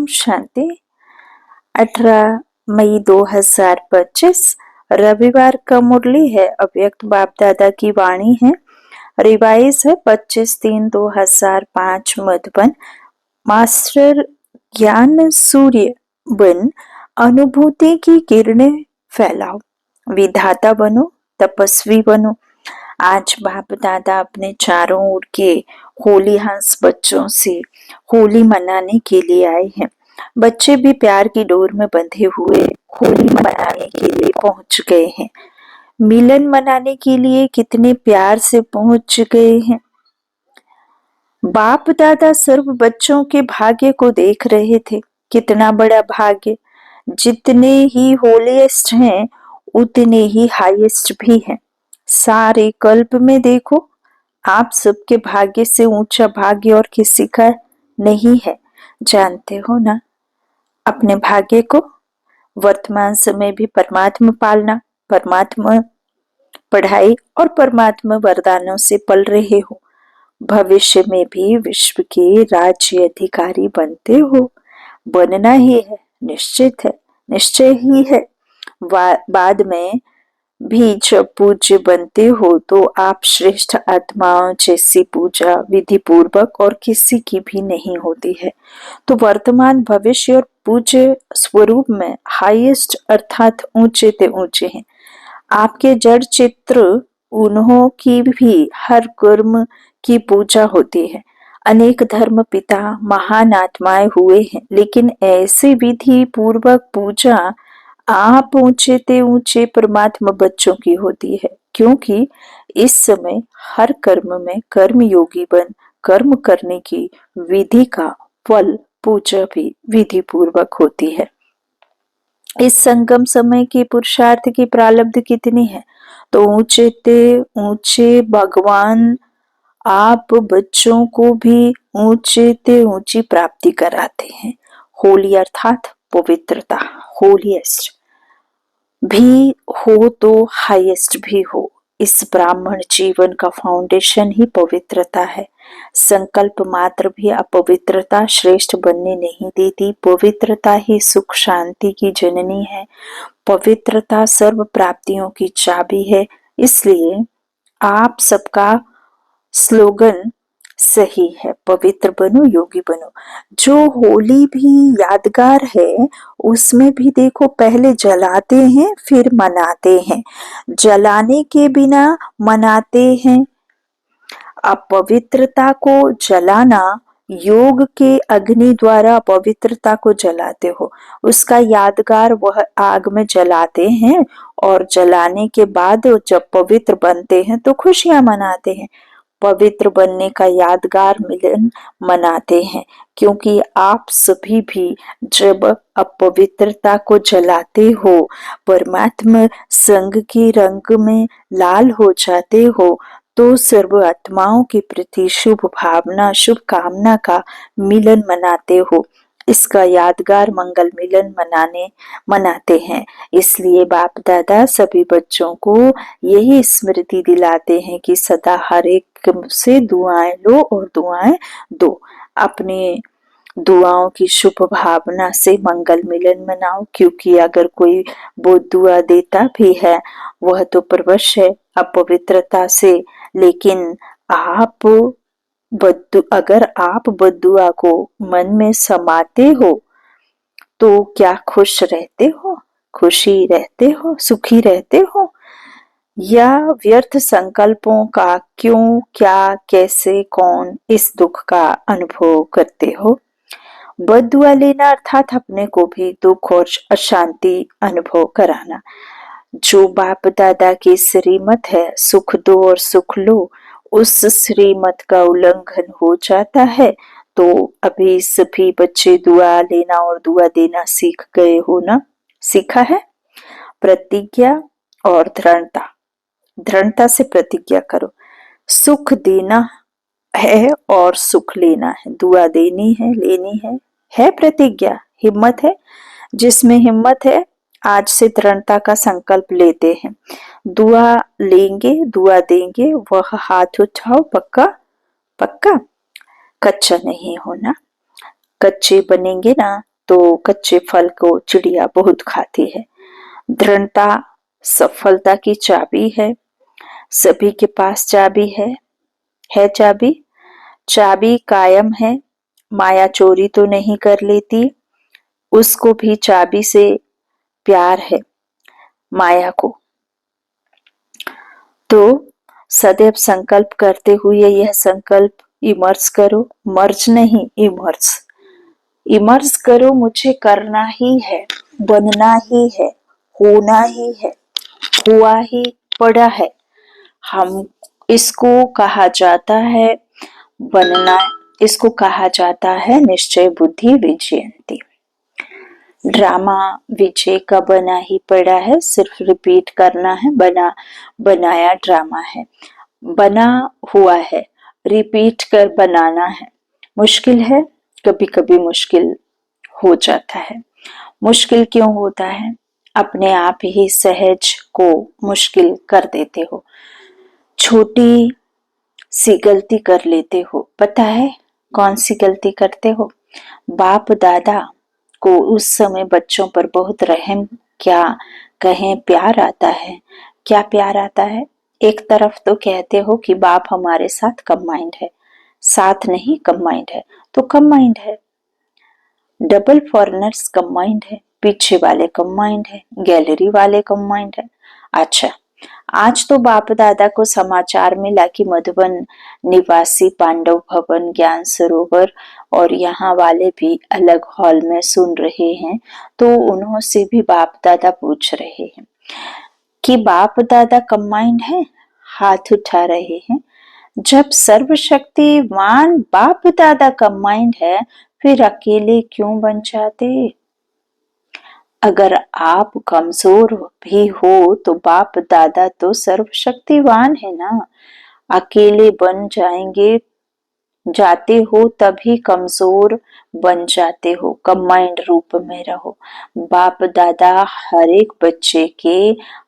ओम शांति। 18 मई 2025 रविवार का मुरली है। अव्यक्त बाप दादा की वाणी है। रिवाइज है 25/3/2005 मधुबन। मास्टर ज्ञान सूर्य बन अनुभूति की किरणें फैलाओ। विधाता बनो, तपस्वी बनो। आज बाप दादा अपने चारों ओर के होली हंस बच्चों से होली मनाने के लिए आए हैं। बच्चे भी प्यार की डोर में बंधे हुए होली मनाने के लिए पहुंच गए हैं। मिलन मनाने के लिए कितने प्यार से पहुंच गए हैं। बाप दादा सर्व बच्चों के भाग्य को देख रहे थे। कितना बड़ा भाग्य। जितने ही होलीएस्ट हैं उतने ही हाईएस्ट भी हैं। सारे कल्प में देखो, आप सबके भाग्य से ऊंचा भाग्य और किसी का नहीं है। जानते हो ना अपने भाग्य को। वर्तमान समय भी परमात्मा पालना, परमात्मा पढ़ाई और परमात्मा वरदानों से पल रहे हो। भविष्य में भी विश्व के राज्य अधिकारी बनते हो। बनना ही है, निश्चित है, निश्चय ही है। बाद में भी जब पूज्य बनते हो तो आप श्रेष्ठ आत्माओं जैसी पूजा विधि पूर्वक और किसी की भी नहीं होती है। तो वर्तमान भविष्य और पूज्य स्वरूप में हाईएस्ट अर्थात ऊंचे ते ऊंचे हैं। आपके जड़ चित्र उन्हों की भी हर कर्म की पूजा होती है। अनेक धर्म पिता महान आत्माएं हुए हैं, लेकिन ऐसे विधि पूर्वक पूजा आप ऊंचे ते ऊंचे परमात्मा बच्चों की होती है। क्योंकि इस समय हर कर्म में कर्म योगी बन कर्म करने की विधि का फल पूजा भी विधि पूर्वक होती है। इस संगम समय के पुरुषार्थ की प्रारब्ध कितनी है। तो ऊंचे ते ऊंचे भगवान आप बच्चों को भी ऊंचे ते ऊंची प्राप्ति कराते हैं। होली अर्थात पवित्रता, होलीएस्ट भी हो तो हाईएस्ट भी हो। इस ब्राह्मण जीवन का फाउंडेशन ही पवित्रता है। संकल्प मात्र भी अपवित्रता श्रेष्ठ बनने नहीं देती। पवित्रता ही सुख शांति की जननी है। पवित्रता सर्व प्राप्तियों की चाबी है। इसलिए आप सबका स्लोगन सही है, पवित्र बनो योगी बनो। जो होली भी यादगार है उसमें भी देखो पहले जलाते हैं फिर मनाते हैं। जलाने के बिना मनाते हैं। अपवित्रता को जलाना, योग के अग्नि द्वारा पवित्रता को जलाते हो। उसका यादगार वह आग में जलाते हैं और जलाने के बाद जब पवित्र बनते हैं तो खुशियां मनाते हैं। पवित्र बनने का यादगार मिलन मनाते हैं। क्योंकि आप सभी भी जब अपवित्रता को जलाते हो, परमात्मा संग के रंग में लाल हो जाते हो, तो सर्व आत्माओं के प्रति शुभ भावना शुभ कामना का मिलन मनाते हो। इसका यादगार मंगल मिलन मनाते हैं। इसलिए बाप दादा सभी बच्चों को यही स्मृति दिलाते हैं कि सदा हर एक से दुआएं लो और दुआएं दो। अपने दुआओं की शुभ भावना से मंगल मिलन मनाओ। क्योंकि अगर कोई वो दुआ देता भी है वह तो परवश है अपवित्रता से, लेकिन अगर आप बद्दुआ को मन में समाते हो तो क्या खुश रहते हो, खुशी रहते हो, सुखी रहते हो, या व्यर्थ संकल्पों का क्यों क्या कैसे कौन इस दुख का अनुभव करते हो। बद्दुआ लेना अर्थात अपने को भी दुख और अशांति अनुभव कराना। जो बाप दादा की श्रीमत है सुख दो और सुख लो, उस श्रीमत का उल्लंघन हो जाता है। तो अभी सभी बच्चे दुआ लेना और दुआ देना सीख गए हो ना, सीखा है। प्रतिज्ञा और दृढ़ता, दृढ़ता से प्रतिज्ञा करो। सुख देना है और सुख लेना है, दुआ देनी है लेनी है प्रतिज्ञा, हिम्मत है। जिसमें हिम्मत है आज से दृढ़ता का संकल्प लेते हैं। दुआ लेंगे दुआ देंगे, वह हाथ उठाओ पक्का पक्का, कच्चा नहीं होना। कच्चे बनेंगे ना तो कच्चे फल को चिड़िया बहुत खाती है। दृढ़ता सफलता की चाबी है। सभी के पास चाबी है चाबी। चाबी कायम है। माया चोरी तो नहीं कर लेती, उसको भी चाबी से प्यार है, माया को। तो सदैव संकल्प करते हुए यह संकल्प इमर्स करो, मर्ज नहीं, इमर्स। इमर्स करो, मुझे करना ही है, बनना ही है, होना ही है, हुआ ही पड़ा है। हम इसको कहा जाता है बनना, इसको कहा जाता है निश्चय बुद्धि विजयंती। ड्रामा विजय का बना ही पड़ा है, सिर्फ रिपीट करना है। बनाया ड्रामा है, बना हुआ है, रिपीट कर बनाना है। मुश्किल है, कभी कभी मुश्किल हो जाता है। मुश्किल क्यों होता है? अपने आप ही सहज को मुश्किल कर देते हो, छोटी सी गलती कर लेते हो। पता है कौन सी गलती करते हो? बाप दादा को उस समय बच्चों पर बहुत रहम, क्या कहें, प्यार आता है। क्या प्यार आता है? एक तरफ तो कहते हो कि बाप हमारे साथ कंबाइंड है, साथ नहीं कंबाइंड है, तो कंबाइंड है। डबल फॉरेनर्स कंबाइंड है, पीछे वाले कंबाइंड है, गैलरी वाले कंबाइंड है। अच्छा, आज तो बाप दादा को समाचार मिला कि मधुबन निवासी पांडव भवन, ज्ञान सरोवर और यहाँ वाले भी अलग हॉल में सुन रहे हैं, तो उन्हों से भी बाप दादा पूछ रहे हैं कि बाप दादा कंबाइंड है? हाथ उठा रहे हैं। जब सर्वशक्तिमान बाप दादा कंबाइंड है, फिर अकेले क्यों बन जाते? अगर आप कमजोर भी हो तो बाप दादा तो सर्वशक्तिवान है ना। अकेले बन जाते हो तभी कमजोर बन जाते हो, कंबाइंड रूप में रहो। बाप दादा हर एक बच्चे के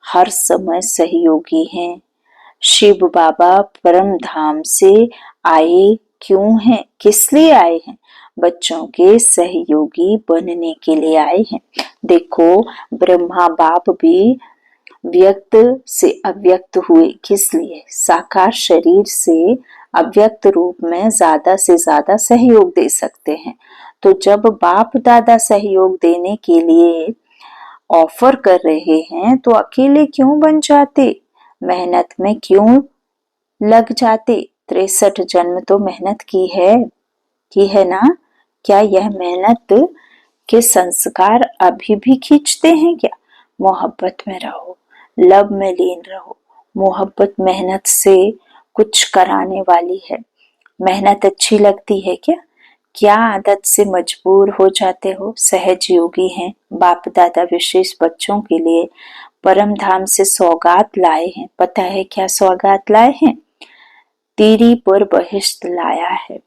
हर समय सहयोगी हैं। शिव बाबा परम धाम से आए क्यों हैं? किस लिए आए हैं? बच्चों के सहयोगी बनने के लिए आए हैं। देखो, ब्रह्मा बाप भी व्यक्त से अव्यक्त हुए, किस लिए? साकार शरीर से अव्यक्त रूप में ज्यादा से ज्यादा सहयोग दे सकते हैं। तो जब बाप दादा सहयोग देने के लिए ऑफर कर रहे हैं, तो अकेले क्यों बन जाते? मेहनत में क्यों लग जाते? 63 जन्म तो मेहनत की है ना। क्या यह मेहनत के संस्कार अभी भी खींचते हैं क्या? मोहब्बत में रहो, लव में लीन रहो। मोहब्बत मेहनत से कुछ कराने वाली है। मेहनत अच्छी लगती है क्या? क्या आदत से मजबूर हो जाते हो? सहज योगी हैं बाप दादा, विशेष बच्चों के लिए परम धाम से सौगात लाए हैं। पता है क्या सौगात लाए हैं? तीरी पर बहिष्ट लाया है,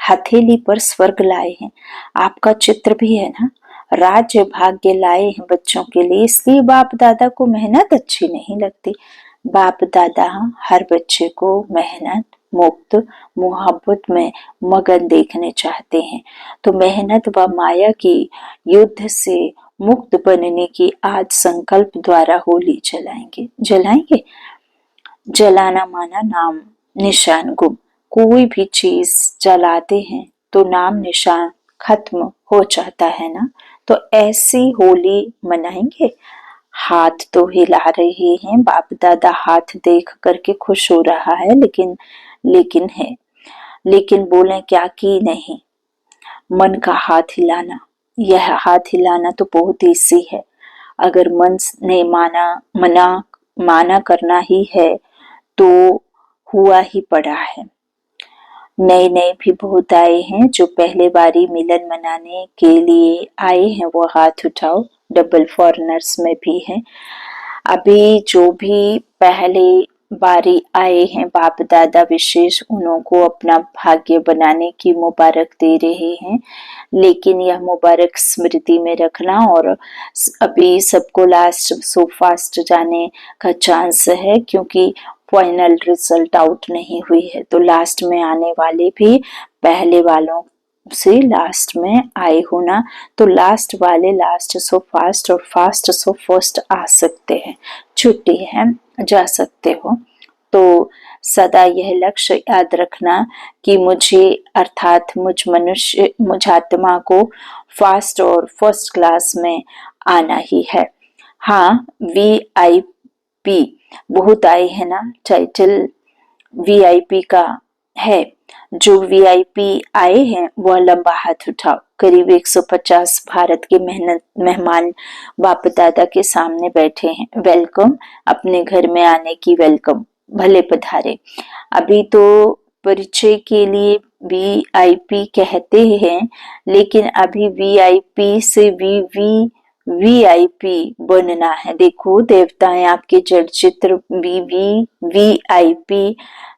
हथेली पर स्वर्ग लाए हैं। आपका चित्र भी है ना। राज्य भाग्य लाए हैं बच्चों के लिए, इसलिए बाप दादा को मेहनत अच्छी नहीं लगती। बाप दादा हर बच्चे को मेहनत मुक्त, मोहब्बत में मगन देखने चाहते हैं। तो मेहनत व माया की युद्ध से मुक्त बनने की आज संकल्प द्वारा होली जलाएंगे। जलाना माना नाम निशान गुम। कोई भी चीज जलाते हैं तो नाम निशान खत्म हो जाता है ना। तो ऐसी होली मनाएंगे। हाथ तो हिला रहे हैं, बाप दादा हाथ देख करके खुश हो रहा है, लेकिन बोले क्या कि नहीं, मन का हाथ हिलाना। यह हाथ हिलाना तो बहुत ईजी है। अगर मन ने माना करना ही है तो हुआ ही पड़ा है। नए भी बहुत आए हैं जो पहले बारी मिलन मनाने के लिए आए हैं, वो हाथ उठाओ। डबल फॉरेनर्स में भी हैं। अभी जो भी पहले बारी आए हैं बाप दादा विशेष, उन्हों को अपना भाग्य बनाने की मुबारक दे रहे हैं। लेकिन यह मुबारक स्मृति में रखना, और अभी सबको लास्ट सो फास्ट जाने का चांस है, क्योंकि फाइनल रिजल्ट आउट नहीं हुई है। तो लास्ट में आने वाले भी पहले वालों से लास्ट में आए हो ना, तो लास्ट वाले लास्ट सो फास्ट और फास्ट सो फर्स्ट आ सकते हैं। छुट्टी है, जा सकते हो। तो सदा यह लक्ष्य याद रखना कि मुझे अर्थात मुझ आत्मा को फास्ट और फर्स्ट क्लास में आना ही है। हाँ, VIP बहुत आए हैं ना, टाइटल VIP का है। जो VIP आए हैं वह लंबा हाथ उठाओ। करीब 150 भारत के मेहमान बाप दादा के सामने बैठे हैं। वेलकम, अपने घर में आने की वेलकम, भले पधारे। अभी तो परिचय के लिए VIP कहते हैं, लेकिन अभी VIP से VIP बनना है। देखो, देवताएं आपके जड़ चित्र VIP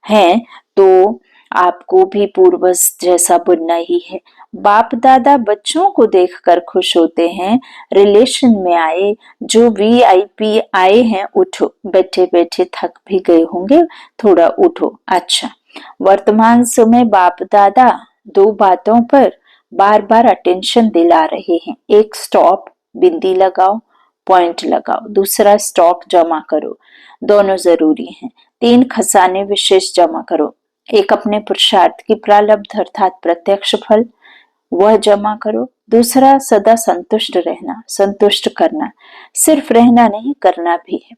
हैं, तो आपको भी पूर्वज जैसा बनना ही है। बाप दादा बच्चों को देखकर खुश होते हैं। रिलेशन में आए जो VIP आए हैं, उठो। बैठे बैठे थक भी गए होंगे, थोड़ा उठो। अच्छा, वर्तमान समय बाप दादा दो बातों पर बार बार अटेंशन दिला रहे हैं। एक, स्टॉप, बिंदी लगाओ, पॉइंट लगाओ। दूसरा, स्टॉक जमा करो, दोनों जरूरी हैं। तीन, खजाने विशेष जमा करो। एक, अपने पुरुषार्थ की प्रारब्ध अर्थात प्रत्यक्ष फल, वह जमा करो। दूसरा, सदा संतुष्ट रहना, संतुष्ट करना, सिर्फ रहना नहीं, करना भी है।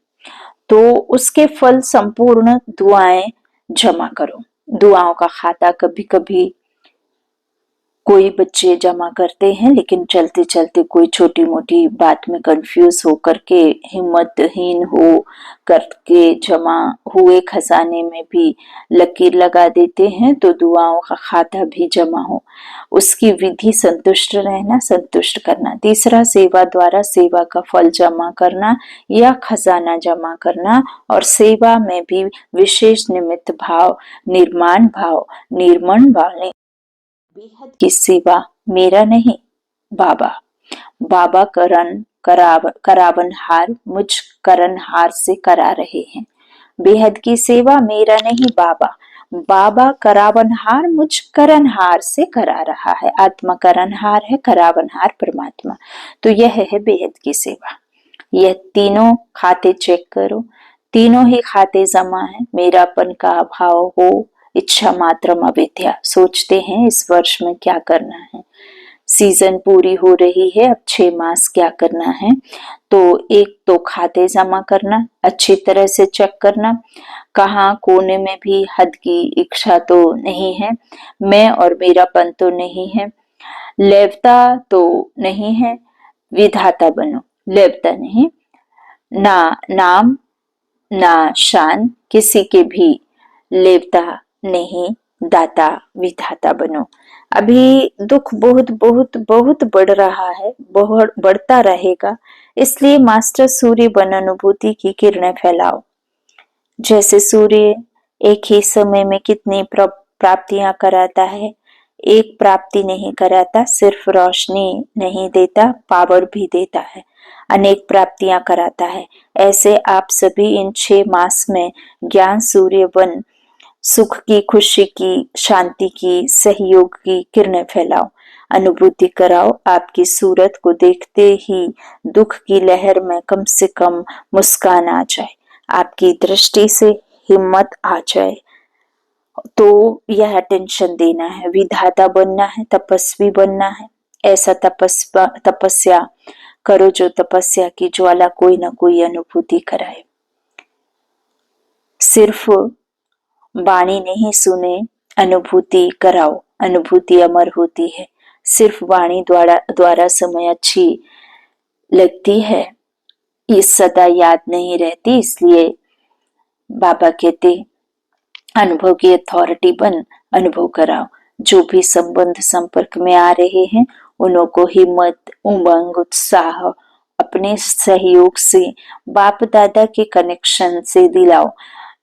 तो उसके फल संपूर्ण दुआएं जमा करो। दुआओं का खाता कभी कभी कोई बच्चे जमा करते हैं, लेकिन चलते चलते कोई छोटी मोटी बात में कंफ्यूज हो करके, हिम्मतहीन हो करके जमा हुए खजाने में भी लकीर लगा देते हैं, तो दुआओं का खाता भी जमा हो। उसकी विधि संतुष्ट रहना, संतुष्ट करना। तीसरा, सेवा द्वारा सेवा का फल जमा करना या खजाना जमा करना, और सेवा में भी विशेष निमित्त भाव, निर्मण भाव। बेहद की सेवा मेरा नहीं, बाबा। बाबा करावनहार मुझ करनहार से करा रहे हैं। बेहद की सेवा मेरा नहीं, बाबा। बाबा करावनहार मुझ करनहार से करा रहा है। आत्मा करनहार है, करावनहार परमात्मा। तो यह है बेहद की सेवा। यह तीनों खाते चेक करो, तीनों ही खाते जमा है। मेरापन का अभाव हो, इच्छा मात्रम अविद्या। सोचते हैं इस वर्ष में क्या करना है, सीजन पूरी हो रही है, अब 6 मास क्या करना है। तो एक तो खाते जमा करना, अच्छी तरह से चेक करना, कहाँ कोने में भी हद की इच्छा तो नहीं है, मैं और मेरापन तो नहीं है, लेवता तो नहीं है। विधाता बनो, लेवता नहीं, ना नाम ना शान, किसी के भी लेवता नहीं, दाता विधाता बनो। अभी दुख बहुत बहुत बहुत बढ़ रहा है, बहुत बढ़ता रहेगा, इसलिए मास्टर सूर्य बन अनुभूति की किरणें फैलाओ। जैसे सूर्य एक ही समय में कितनी प्राप्तियां कराता है, एक प्राप्ति नहीं कराता, सिर्फ रोशनी नहीं देता, पावर भी देता है, अनेक प्राप्तियां कराता है। ऐसे आप सभी इन 6 मास में ज्ञान सूर्य बन सुख की, खुशी की, शांति की, सहयोग की किरणें फैलाओ, अनुभूति कराओ। आपकी सूरत को देखते ही दुख की लहर में कम से कम मुस्कान आ जाए, आपकी दृष्टि से हिम्मत आ जाए। तो यह टेंशन देना है, विधाता बनना है, तपस्वी बनना है। ऐसा तपस्या करो जो तपस्या की ज्वाला कोई ना कोई अनुभूति कराए। सिर्फ वाणी नहीं सुने, अनुभूति कराओ, अनुभूति अमर होती है। सिर्फ वाणी द्वारा समय अच्छी लगती है, ये सदा याद नहीं रहती, इसलिए बाबा कहते अनुभव की अथॉरिटी बन, अनुभव कराओ। जो भी संबंध संपर्क में आ रहे हैं, उन्हों को हिम्मत, उमंग, उत्साह अपने सहयोग से, बाप दादा के कनेक्शन से दिलाओ।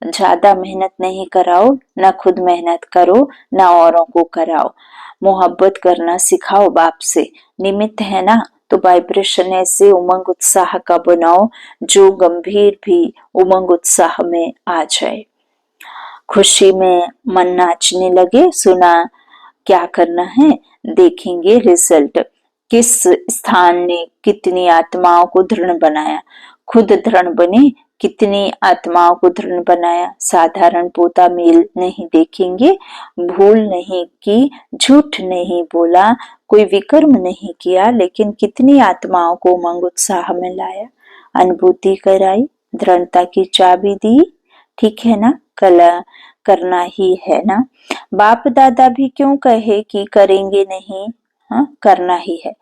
ज्यादा मेहनत नहीं कराओ, ना खुद मेहनत करो, ना औरों को कराओ। मोहब्बत करना सिखाओ बाप से। निमित्त है ना, तो वाइब्रेशन ऐसे उमंग उत्साह का बनाओ जो गंभीर भी उमंग उत्साह में आ जाए। खुशी में मन नाचने लगे, सुना क्या करना है, देखेंगे रिजल्ट। किस स्थान ने कितनी आत्माओं को दृढ़ बनाया, खुद दृढ़ बने, कितनी आत्माओं को दृढ़ बनाया। साधारण पोता मेल नहीं देखेंगे, भूल नहीं की, झूठ नहीं बोला, कोई विकर्म नहीं किया, लेकिन कितनी आत्माओं को उमंग उत्साह में लाया, अनुभूति कराई, दृढ़ता की चाबी दी। ठीक है ना, कला करना ही है ना। बाप दादा भी क्यों कहे कि करेंगे नहीं, हाँ करना ही है।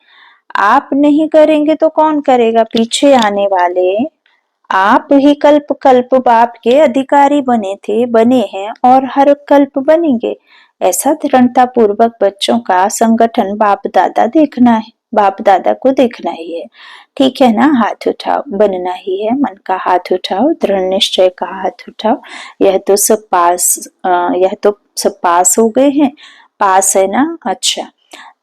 आप नहीं करेंगे तो कौन करेगा, पीछे आने वाले आप ही कल्प कल्प बाप के अधिकारी बने थे, बने हैं और हर कल्प बनेंगे। ऐसा दृढ़ता पूर्वक बच्चों का संगठन बाप दादा देखना है, बाप दादा को देखना ही है। ठीक है ना, हाथ उठाओ, बनना ही है। मन का हाथ उठाओ, दृढ़ निश्चय का हाथ उठाओ। यह तो सब पास हो गए हैं, पास है ना। अच्छा,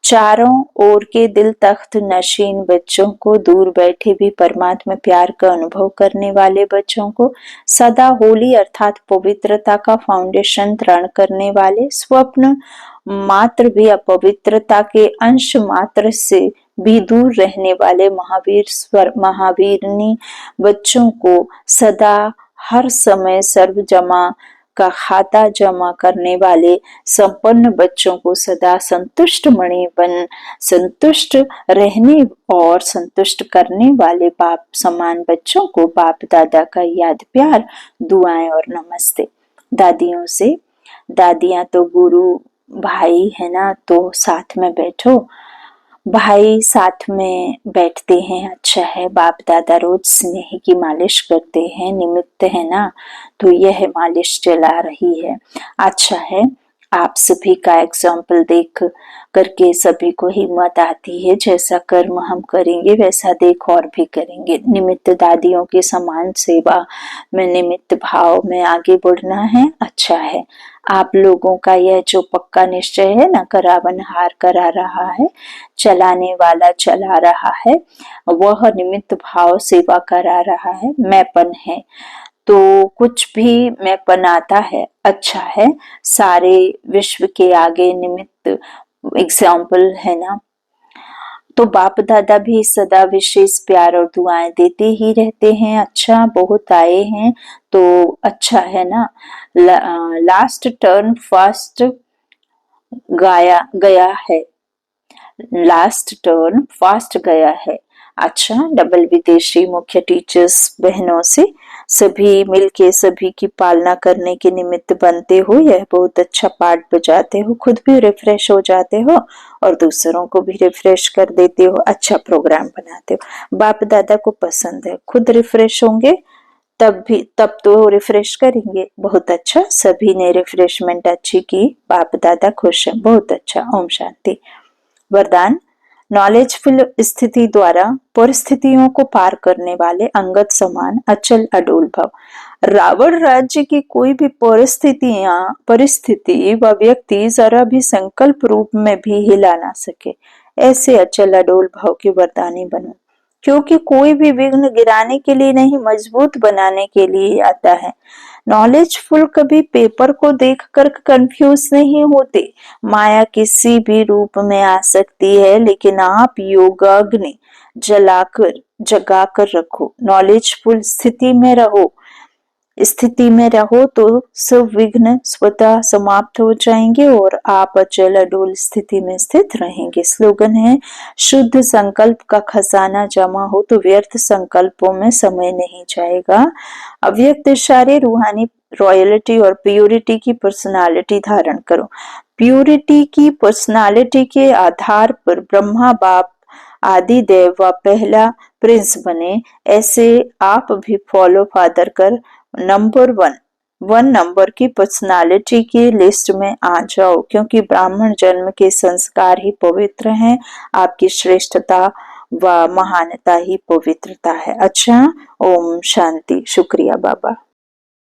चारों ओर के दिल तख्त नशीन बच्चों को, दूर बैठे भी परमात्मा प्यार का अनुभव करने वाले बच्चों को, सदा होली अर्थात पवित्रता का फाउंडेशन दृढ़ करने वाले, स्वप्न मात्र भी अपवित्रता के अंश मात्र से भी दूर रहने वाले महावीरनी बच्चों को, सदा हर समय सर्व जमा का खाता जमा करने वाले संपन्न बच्चों को, सदा संतुष्ट मणि बन संतुष्ट रहने और संतुष्ट करने वाले बाप समान बच्चों को, बाप दादा का याद प्यार, दुआएं और नमस्ते। दादियों से, दादियां तो गुरु भाई है ना, तो साथ में बैठो, भाई साथ में बैठते हैं, अच्छा है। बाप दादा रोज स्नेह की मालिश करते हैं, निमित्त है ना, तो यह मालिश चला रही है। अच्छा है, आप सभी का एग्जाम्पल देख करके सभी को हिम्मत आती है, जैसा कर्म हम करेंगे वैसा देख और भी करेंगे। निमित्त दादियों के समान सेवा में, निमित्त भाव में आगे बढ़ना है। अच्छा है, आप लोगों का यह जो पक्का निश्चय है ना, करावनहार करा रहा है, चलाने वाला चला रहा है, वह निमित्त भाव सेवा करा रहा है, मैंपन है, तो कुछ भी मैंपन आता है। अच्छा है, सारे विश्व के आगे निमित्त एग्जाम्पल है ना, तो बाप दादा भी सदा विशेष प्यार और दुआएं देते ही रहते हैं। अच्छा, बहुत आए हैं तो अच्छा है ना। लास्ट टर्न फास्ट गया है, लास्ट टर्न फास्ट गया है। अच्छा, डबल विदेशी मुख्य टीचर्स बहनों से सभी मिलके सभी की पालना करने के निमित्त बनते हो, यह बहुत अच्छा पाठ बजाते हो, खुद भी रिफ्रेश हो जाते हो और दूसरों को भी रिफ्रेश कर देते हो, अच्छा प्रोग्राम बनाते हो। बाप दादा को पसंद है, खुद रिफ्रेश होंगे तब तो रिफ्रेश करेंगे। बहुत अच्छा, सभी ने रिफ्रेशमेंट अच्छी की, बाप दादा खुश है, बहुत अच्छा। ओम शांति। वरदान, नॉलेजफुल स्थिति द्वारा परिस्थितियों को पार करने वाले अंगद समान अचल अडोल भव। रावण राज्य की कोई भी परिस्थिति व व्यक्ति जरा भी संकल्प रूप में भी हिला ना सके, ऐसे अचल अडोल भव के वरदानी बनो। क्योंकि कोई भी विघ्न गिराने के लिए नहीं, मजबूत बनाने के लिए आता है। नॉलेजफुल कभी पेपर को देखकर कंफ्यूज नहीं होते। माया किसी भी रूप में आ सकती है, लेकिन आप योगाग्नि जगाकर रखो, नॉलेजफुल स्थिति में रहो तो सब विघ्न स्वतः समाप्त हो जाएंगे और आप अचल अडोल स्थिति में स्थित रहेंगे। स्लोगन है, शुद्ध संकल्प का खजाना जमा हो तो व्यर्थ संकल्पों में समय नहीं जाएगा। अव्यक्त इशारे रूहानी रॉयल्टी और प्योरिटी की पर्सनालिटी धारण करो। प्योरिटी की पर्सनालिटी के आधार पर ब्रह्मा बाप आदि देव व पहला प्रिंस बने, ऐसे आप भी फॉलो फादर कर नंबर 1 नंबर की पर्सनालिटी की लिस्ट में आ जाओ, क्योंकि ब्राह्मण जन्म के संस्कार ही पवित्र हैं, आपकी श्रेष्ठता व महानता ही पवित्रता है। अच्छा, ओम शांति। शुक्रिया बाबा।